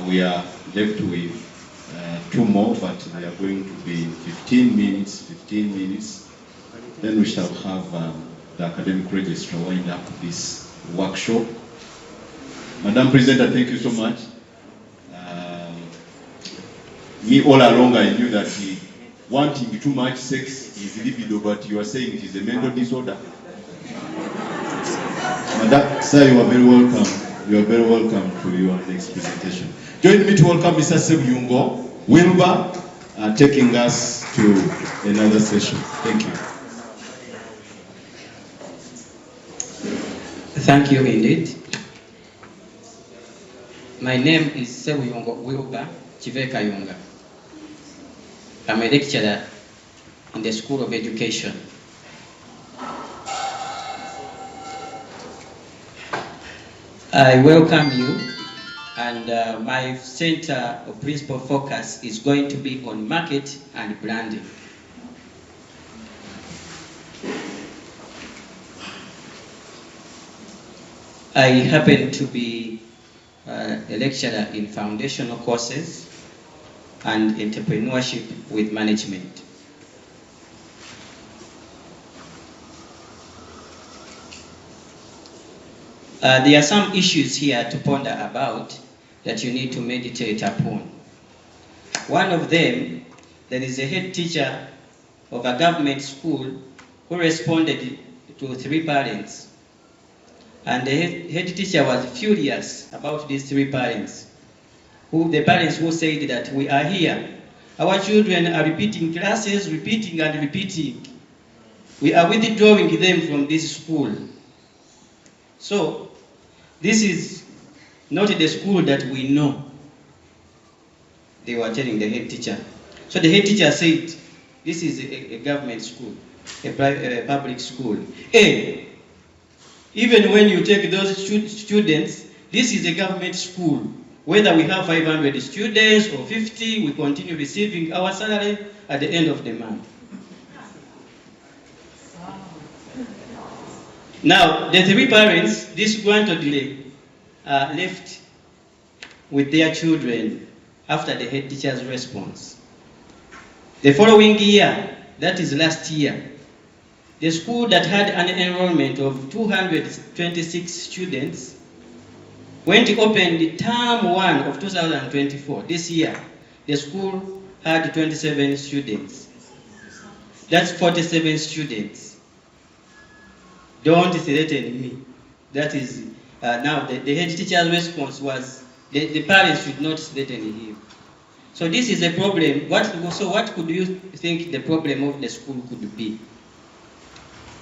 We are left with 2 more, but they are going to be 15 minutes. Then we shall have the academic registrar wind up this workshop. Madam Presenter, thank you so much. Me all along I knew that wanting too much sex is libido, but you are saying it is a mental disorder. Madam, sir, you are very welcome. You are very welcome to your next presentation. Join me to welcome Mr. Ssebuyungo Wilber, taking us to another session. Thank you. Thank you indeed. My name is Ssebuyungo Wilber Chivekayunga. I'm a lecturer in the School of Education. I welcome you, and my center of principal focus is going to be on market and branding. I happen to be a lecturer in foundational courses and entrepreneurship with management. There are some issues here to ponder about that you need to meditate upon. One of them, there is a head teacher of a government school who responded to 3 parents. And the head teacher was furious about these 3 parents. The parents who said that we are here. Our children are repeating classes, repeating and repeating. We are withdrawing them from this school. So, this is not the school that we know. They were telling the head teacher. So the head teacher said, this is a government school, a public school. Even when you take those students, this is a government school. Whether we have 500 students or 50, we continue receiving our salary at the end of the month. Now, the 3 parents disgruntledly left with their children after the head teacher's response. The following year, that is last year, the school that had an enrollment of 226 students went open term 1 of 2024. This year, the school had 27 students. That's 47 students. Don't threaten me. That is, now the head teacher's response was, the parents should not threaten him. So this is a problem. So what could you think the problem of the school could be?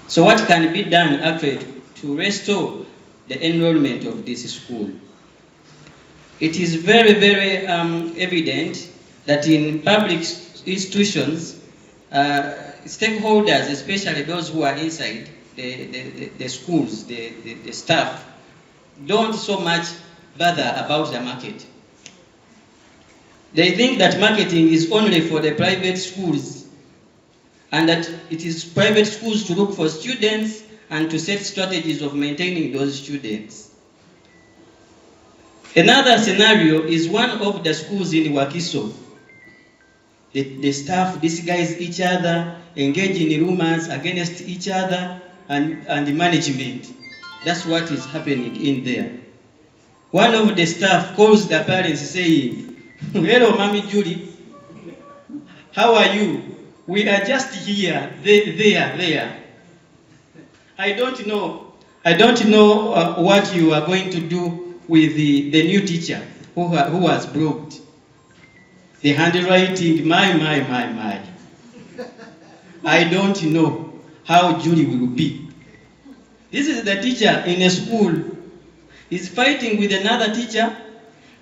So what can be done actually to restore the enrollment of this school? It is very, very evident that in public institutions, stakeholders, especially those who are inside the schools, the staff, don't so much bother about the market. They think that marketing is only for the private schools, and that it is private schools to look for students and to set strategies of maintaining those students. Another scenario is one of the schools in Wakiso. The staff disguise each other, engage in rumors against each other, and the management. That's what is happening in there. One of the staff calls the parents saying, "Hello, Mommy Julie. How are you? We are just here, there. I don't know what you are going to do with the new teacher who was blocked. The handwriting, my. I don't know how Julie will be." This is the teacher in a school. He's fighting with another teacher,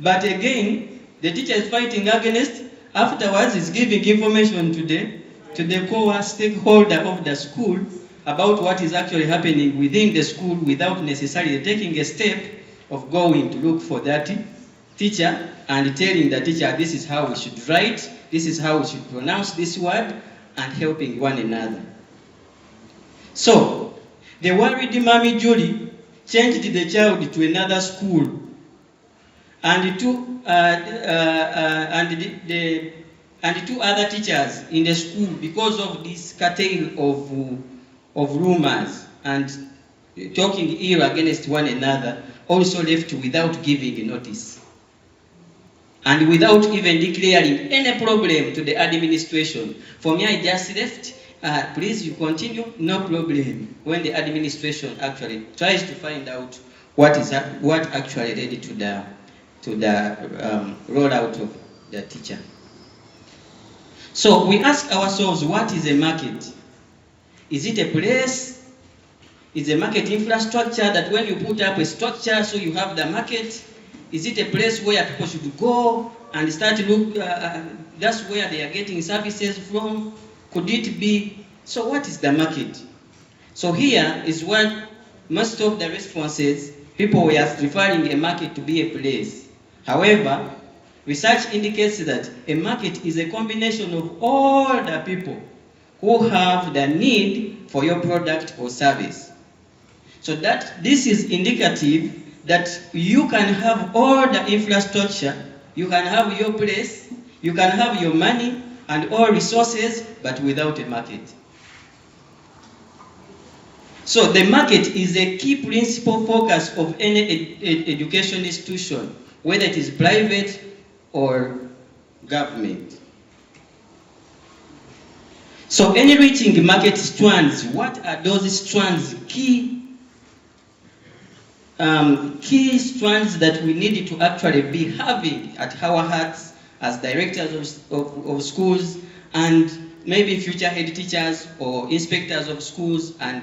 but again, the teacher is fighting against. Afterwards, he's giving information to the core stakeholder of the school about what is actually happening within the school without necessarily taking a step of going to look for that teacher and telling the teacher, this is how we should write, this is how we should pronounce this word, and helping one another. So, the worried Mommy Julie changed the child to another school. and two other teachers in the school, because of this cartel of rumors and talking ill against one another, also left without giving notice and without even declaring any problem to the administration. For me, I just left. Please, you continue, no problem. When the administration actually tries to find out what actually led to the rollout of the teacher. So we ask ourselves, what is a market? Is it a place? Is a market infrastructure that when you put up a structure, so you have the market? Is it a place where people should go and start to look? That's where they are getting services from. Could it be? So what is the market? So here is what most of the responses, people were referring a market to be a place. However, research indicates that a market is a combination of all the people who have the need for your product or service. So that this is indicative that you can have all the infrastructure, you can have your place, you can have your money and all resources, but without a market. So the market is a key principal focus of any education institution, whether it is private or government. So any reaching market strands, what are those strands, key strands that we need to actually be having at our hearts as directors of schools and maybe future head teachers or inspectors of schools and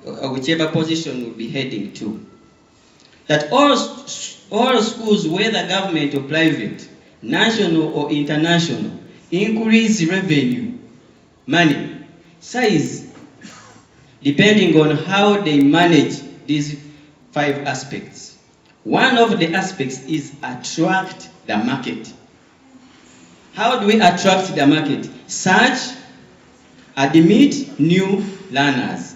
whichever position we'll be heading to. That all schools, whether government or private, national or international, increase revenue, money, size, depending on how they manage these 5 aspects. One of the aspects is attract the market. How do we attract the market? Search, admit new learners.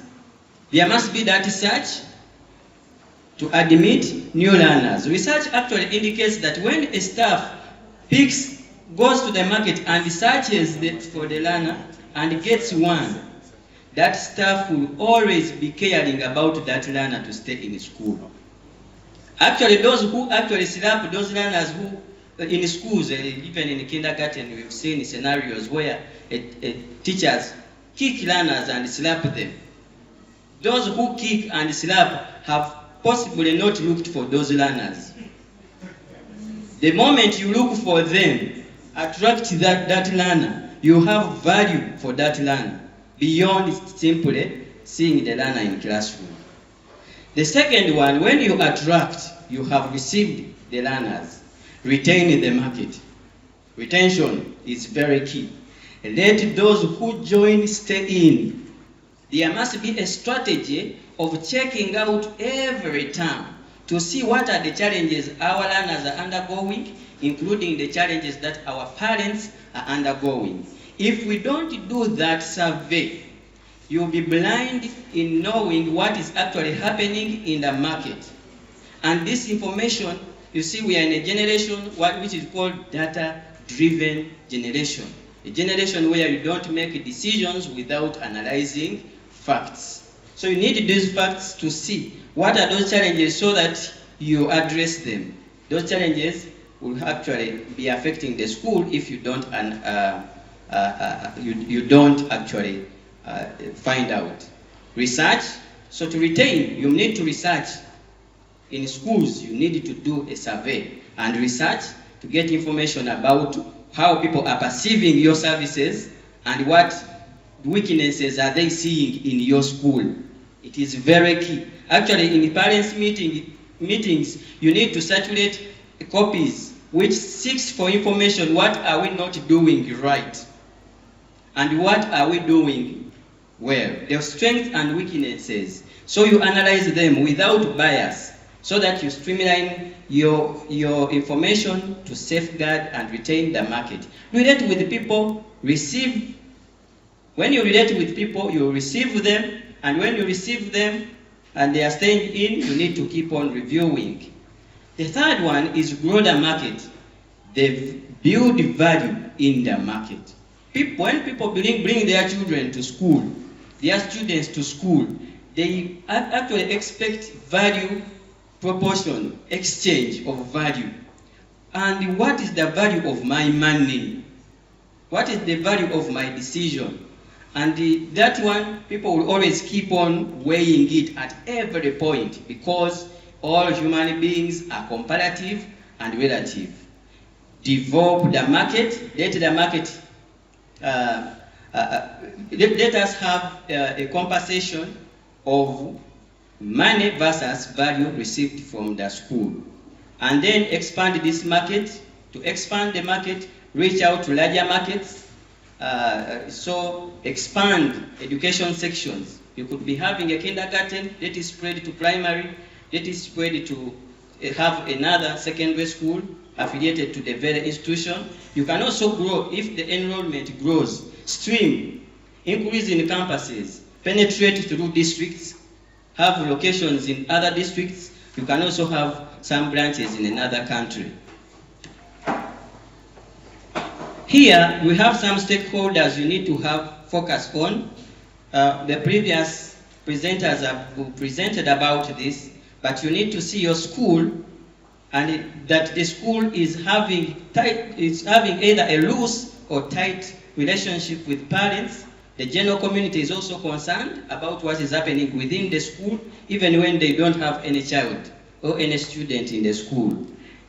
There must be that search to admit new learners. Research actually indicates that when a staff goes to the market and searches for the learner and gets one, that staff will always be caring about that learner to stay in school. Actually, those who actually slap those learners who in schools, even in kindergarten, we've seen scenarios where teachers kick learners and slap them. Those who kick and slap have possibly not looked for those learners. The moment you look for them, attract that learner, you have value for that learner beyond simply seeing the learner in classroom. The second one, when you attract, you have received the learners. Retain the market. Retention is very key. Let those who join stay in. There must be a strategy of checking out every term to see what are the challenges our learners are undergoing, including the challenges that our parents are undergoing. If we don't do that survey, you'll be blind in knowing what is actually happening in the market. And this information, you see, we are in a generation which is called data-driven generation. A generation where you don't make decisions without analyzing facts. So you need these facts to see what are those challenges so that you address them. Those challenges will actually be affecting the school if you don't actually find out. Research. So to retain, you need to research. In schools, you need to do a survey and research to get information about how people are perceiving your services and what weaknesses are they seeing in your school. It is very key. Actually, in the parents' meetings, you need to circulate copies which seeks for information. What are we not doing right? And what are we doing well? Their strengths and weaknesses. So you analyze them without bias, so that you streamline your information to safeguard and retain the market. Relate with people, receive. When you relate with people, you receive them, and when you receive them and they are staying in, you need to keep on reviewing. The third one is grow the market. They build value in the market. When people bring their children to school, their students to school, they actually expect value proportion, exchange of value. And what is the value of my money? What is the value of my decision? And that one, people will always keep on weighing it at every point, because all human beings are comparative and relative. Develop the market, let the market, let us have a conversation of money versus value received from the school. And then expand this market. To expand the market, reach out to larger markets. So expand education sections. You could be having a kindergarten, let it spread to primary, let it spread to have another secondary school affiliated to the very institution. You can also grow if the enrollment grows. Stream, increase in campuses, penetrate through districts, have locations in other districts. You can also have some branches in another country. Here, we have some stakeholders you need to have focus on. The previous presenters have presented about this, but you need to see your school, and that the school is having either a loose or tight relationship with parents. The general community is also concerned about what is happening within the school, even when they don't have any child or any student in the school.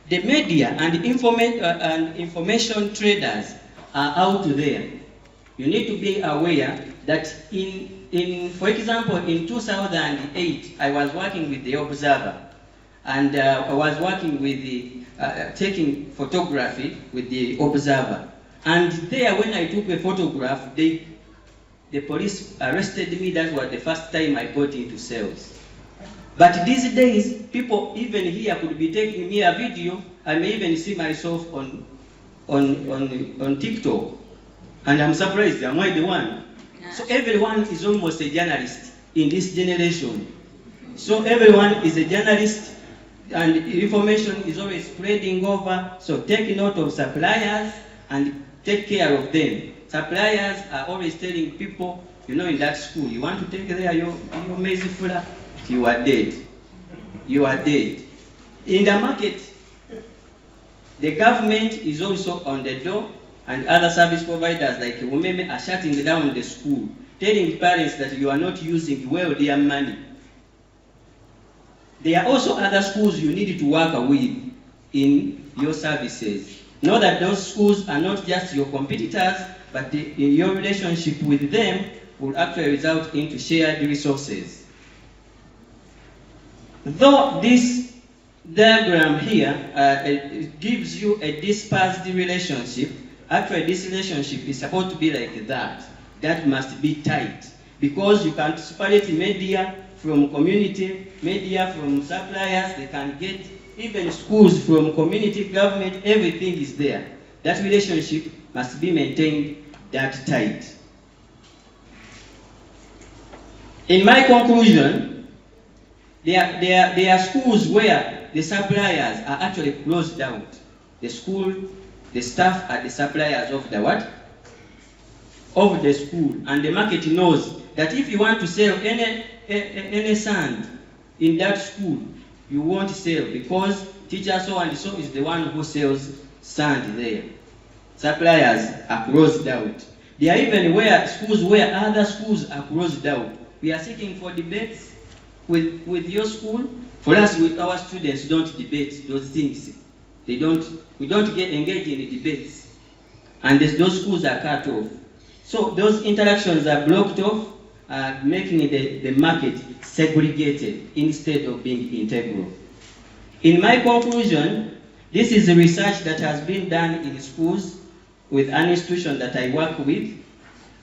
The media and information traders are out there. You need to be aware that for example, in 2008, I was working with the Observer, and I was working with the taking photography with the Observer. And there, when I took a photograph, the police arrested me. That was the first time I got into sales. But these days, people even here could be taking me a video. I may even see myself on TikTok. And I'm surprised, am I the one? So everyone is almost a journalist in this generation. So everyone is a journalist, and information is always spreading over. So take note of suppliers and take care of them. Suppliers are always telling people, you know, in that school, you want to take there your maize flour, you are dead. You are dead. In the market, the government is also on the door, and other service providers like Umeme are shutting down the school, telling parents that you are not using well their money. There are also other schools you need to work with in your services. Know that those schools are not just your competitors, but in your relationship with them will actually result into shared resources. Though this diagram here it gives you a dispersed relationship, actually this relationship is supposed to be like that. That must be tight, because you can separate media from community, media from suppliers. They can get even schools from community, government, everything is there. That relationship must be maintained that tight. In my conclusion, there are schools where the suppliers are actually closed out. The school, the staff are the suppliers of the what? Of the school. And the market knows that if you want to sell any sand in that school, you won't sell, because teacher so and so is the one who sells sand there. Suppliers are closed out. There are even schools where other schools are closed out. We are seeking for debates with your school. For us, with our students, don't debate those things. We don't get engaged in the debates. And those schools are cut off. So those interactions are blocked off, making the market segregated instead of being integral. In my conclusion, this is a research that has been done in schools with an institution that I work with,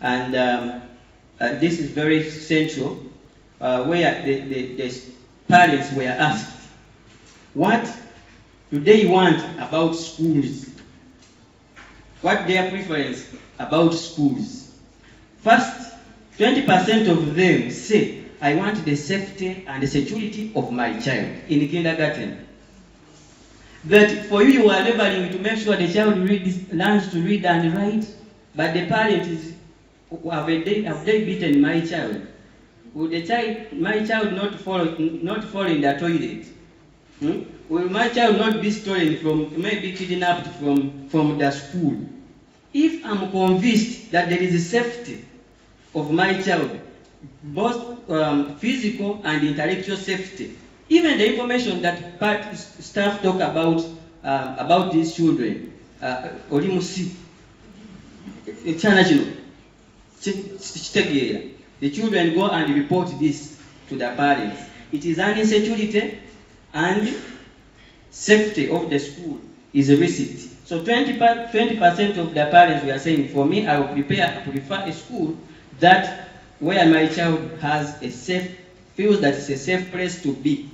and this is very central, where the parents were asked, what do they want about schools? What their preference about schools? First, 20% of them say, I want the safety and the security of my child in kindergarten. that for you are laboring to make sure the child learns to read and write, but the parent is, have they beaten my child? Will my child not fall in the toilet? Will my child not be stolen from, maybe kidnapped from the school? If I'm convinced that there is a safety of my child, both physical and intellectual safety, even the information that staff talk about these children, Olimusi, international, the children go and report this to the parents. It is an insecurity and safety of the school is a risk. So 20% of the parents, we are saying, for me, I will prefer a school that where my child has feels that it's a safe place to be.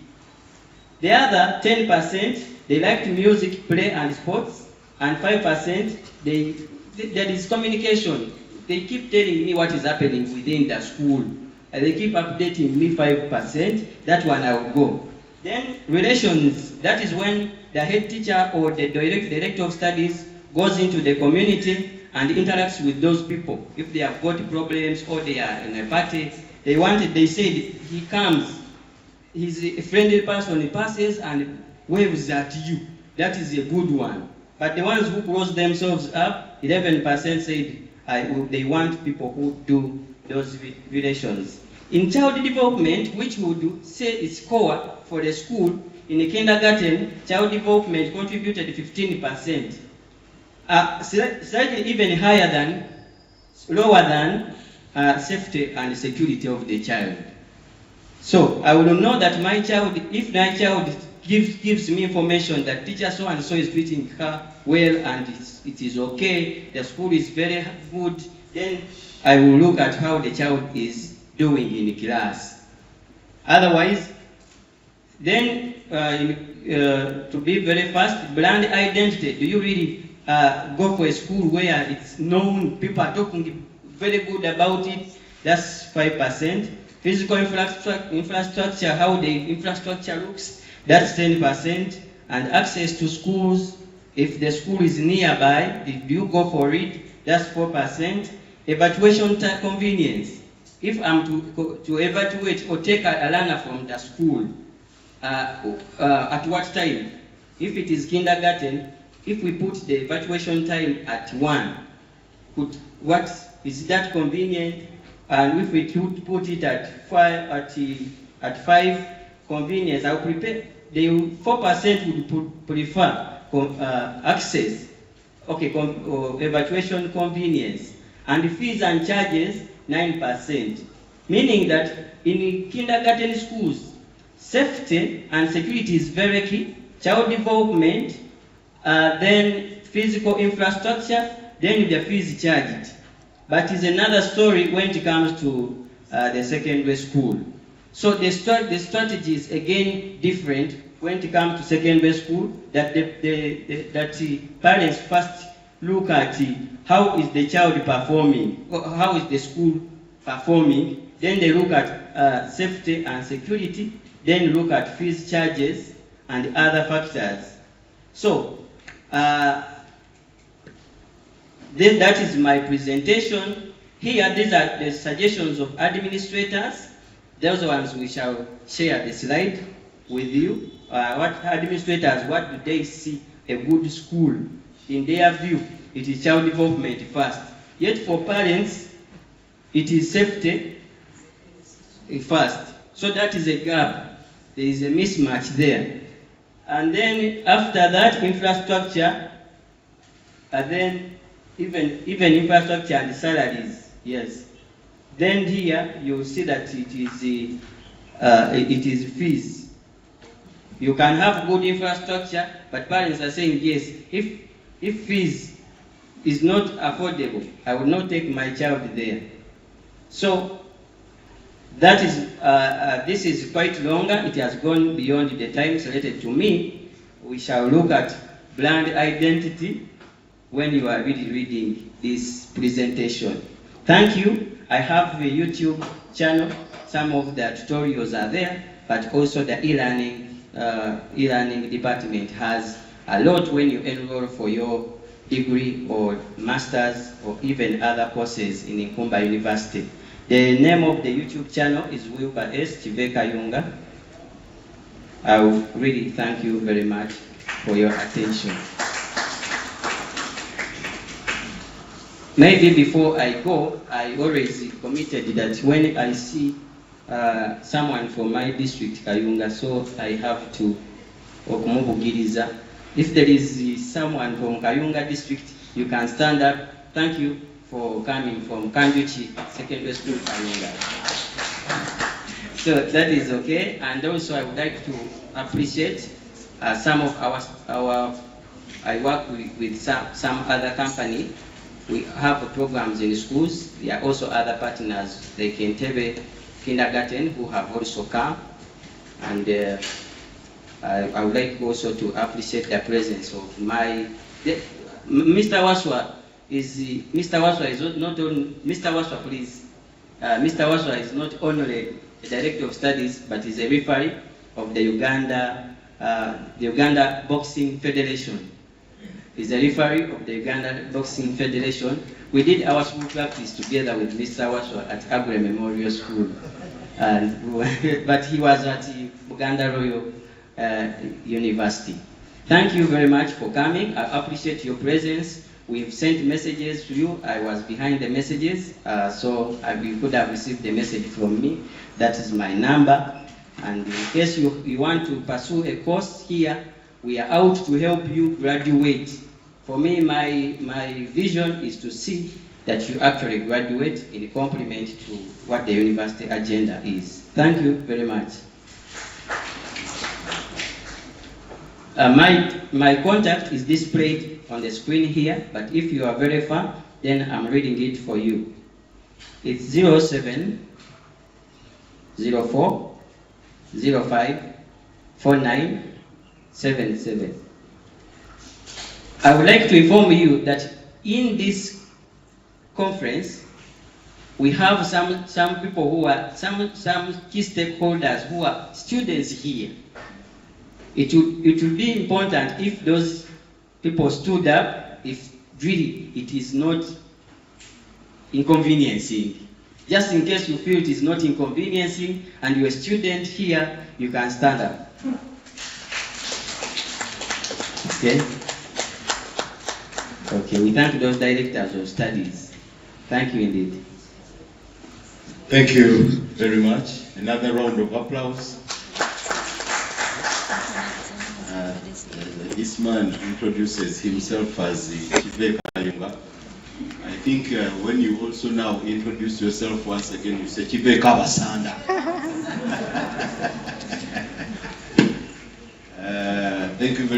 The other 10%, they like music, play and sports, and 5%, there is communication. They keep telling me what is happening within the school. And they keep updating me 5%, that one I will go. Then relations, that is when the head teacher or the director of studies goes into the community and interacts with those people. If they have got problems or they are in a party, they said he comes, he's a friendly person, he passes and waves at you. That is a good one. But the ones who close themselves up, 11% said they want people who do those relations. In child development, which would say is core for the school, in the kindergarten, child development contributed 15%. Slightly even lower than safety and security of the child. So I will know that my child, if my child gives me information that teacher so and so is treating her well and it is okay, the school is very good, then I will look at how the child is doing in class. Otherwise, then to be very fast, brand identity. Do you really go for a school where it's known, people are talking very good about it? That's 5%. Physical infrastructure, how the infrastructure looks, that's 10%. And access to schools, if the school is nearby, if you go for it, that's 4%. Evacuation convenience. If I'm to evacuate or take a learner from the school, at what time? If it is kindergarten, if we put the evacuation time at 1, what is that convenient? And if we put it at 5 convenience, I will prepare. The 4% would prefer access, evacuation convenience, and fees and charges 9%. Meaning that in kindergarten schools, safety and security is very key. Child development, then physical infrastructure, then the fees charged. But it's another story when it comes to the secondary school. So the strategy is again different when it comes to secondary school. That the parents first look at how is the child performing, how is the school performing. Then they look at safety and security. Then look at fees charges and other factors. So that is my presentation. Here, these are the suggestions of administrators. Those ones we shall share the slide with you. What administrators, what do they see a good school? In their view, it is child development first. Yet for parents, it is safety first. So that is a gap. There is a mismatch there. And then after that, infrastructure, and then even infrastructure and salaries, yes. Then here you see that it is fees. You can have good infrastructure, but parents are saying yes. If fees is not affordable, I will not take my child there. So that is this is quite longer. It has gone beyond the time selected to me. We shall look at brand identity when you are really reading this presentation. Thank you. I have a YouTube channel. Some of the tutorials are there, but also the e-learning department has a lot when you enroll for your degree or master's or even other courses in Nkumba University. The name of the YouTube channel is Wilber S. Ssebuyungo. I will really thank you very much for your attention. Maybe before I go, I always committed that when I see someone from my district, Kayunga, so I have to okumubugiriza. If there is someone from Kayunga district, you can stand up. Thank you for coming from Kanjuchi Secondary School, Kayunga. So that is okay. And also I would like to appreciate some of our I work with some other company. We have programs in schools. There are also other partners like Entebbe Kindergarten who have also come. And I would like also to appreciate the presence of Mr. Waswa is not only Mr. Waswa, please. Mr. Waswa is not only a director of studies, but is a referee of the Uganda Boxing Federation. He's a referee of the Uganda Boxing Federation. We did our school practice together with Mr. Waswa at Agre Memorial School. But he was at Uganda Royal University. Thank you very much for coming. I appreciate your presence. We've sent messages to you. I was behind the messages, so you could have received the message from me. That is my number. And in case you want to pursue a course here, we are out to help you graduate. For me, my vision is to see that you actually graduate in complement to what the university agenda is. Thank you very much. My contact is displayed on the screen here, but if you are very far, then I'm reading it for you. It's 0704 05 4977. I would like to inform you that in this conference, we have some people who are some key stakeholders who are students here. It would be important if those people stood up, if really it is not inconveniencing. Just in case you feel it is not inconveniencing and you're a student here, you can stand up. Okay? Okay, we thank those directors of studies. Thank you indeed. Thank you very much. Another round of applause. This man introduces himself as Ssebuyungo. I think when you also now introduce yourself once again, you say Ssebuyungo Basanda. Thank you very much.